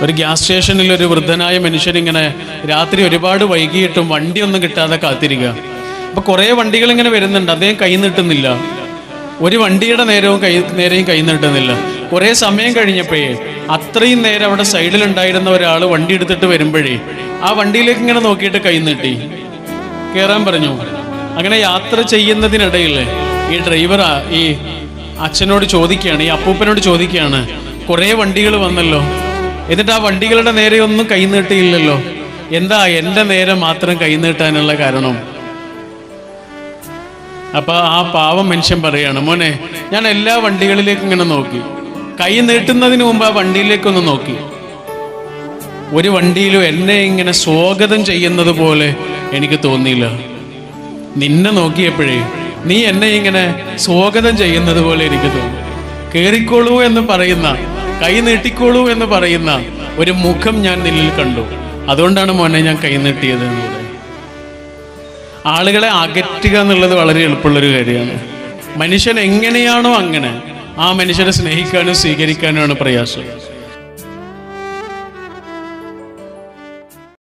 ഒരു ഗ്യാസ് സ്റ്റേഷനിൽ ഒരു വൃദ്ധനായ മനുഷ്യനിങ്ങനെ രാത്രി ഒരുപാട് വൈകിയിട്ടും വണ്ടിയൊന്നും കിട്ടാതെ കാത്തിരിക്കുക. അപ്പോൾ കുറേ വണ്ടികൾ ഇങ്ങനെ വരുന്നുണ്ട്, അദ്ദേഹം കൈ നീട്ടുന്നില്ല. ഒരു വണ്ടിയുടെ നേരെയും കൈ നീട്ടുന്നില്ല. കുറേ സമയം കഴിഞ്ഞപ്പോഴേ അത്രയും നേരം അവിടെ സൈഡിലുണ്ടായിരുന്ന ഒരാൾ വണ്ടി എടുത്തിട്ട് വരുമ്പോഴേ ആ വണ്ടിയിലേക്ക് ഇങ്ങനെ നോക്കിയിട്ട് കൈ നീട്ടി കയറാൻ പറഞ്ഞു. അങ്ങനെ യാത്ര ചെയ്യുന്നതിനിടയിൽ ഈ ഡ്രൈവർ ഈ അച്ഛനോട് ചോദിക്കുകയാണ്, ഈ അപ്പൂപ്പനോട് ചോദിക്കുകയാണ്, കുറേ വണ്ടികൾ വന്നല്ലോ, എന്നിട്ട് ആ വണ്ടികളുടെ നേരെ ഒന്നും കൈ നീട്ടിയില്ലല്ലോ, എന്താ എൻ്റെ നേരെ മാത്രം കൈ നീട്ടാനുള്ള കാരണം? അപ്പൊ ആ പാവം മനുഷ്യൻ പറയാണ്, മോനെ, ഞാൻ എല്ലാ വണ്ടികളിലേക്കും ഇങ്ങനെ നോക്കി, കൈ നീട്ടുന്നതിന് മുമ്പ് ആ വണ്ടിയിലേക്കൊന്ന് നോക്കി, ഒരു വണ്ടിയിലും എന്നെ ഇങ്ങനെ സ്വാഗതം ചെയ്യുന്നത് പോലെ എനിക്ക് തോന്നിയില്ല. നിന്നെ നോക്കിയപ്പോഴേ നീ എന്നെ ഇങ്ങനെ സ്വാഗതം ചെയ്യുന്നത് പോലെ എനിക്ക് തോന്നി. കേറിക്കോളൂ എന്ന് പറയുന്ന, കൈ നീട്ടിക്കോളൂ എന്ന് പറയുന്ന ഒരു മുഖം ഞാൻ നിന്നിൽ കണ്ടു. അതുകൊണ്ടാണ് മോനെ ഞാൻ കൈ നീട്ടിയത് എന്നുള്ളത്. ആളുകളെ അകറ്റുക എന്നുള്ളത് വളരെ എളുപ്പമുള്ളൊരു കാര്യമാണ്. മനുഷ്യൻ എങ്ങനെയാണോ അങ്ങനെ ആ മനുഷ്യനെ സ്നേഹിക്കാനും സ്വീകരിക്കാനുമാണ് പ്രയാസം.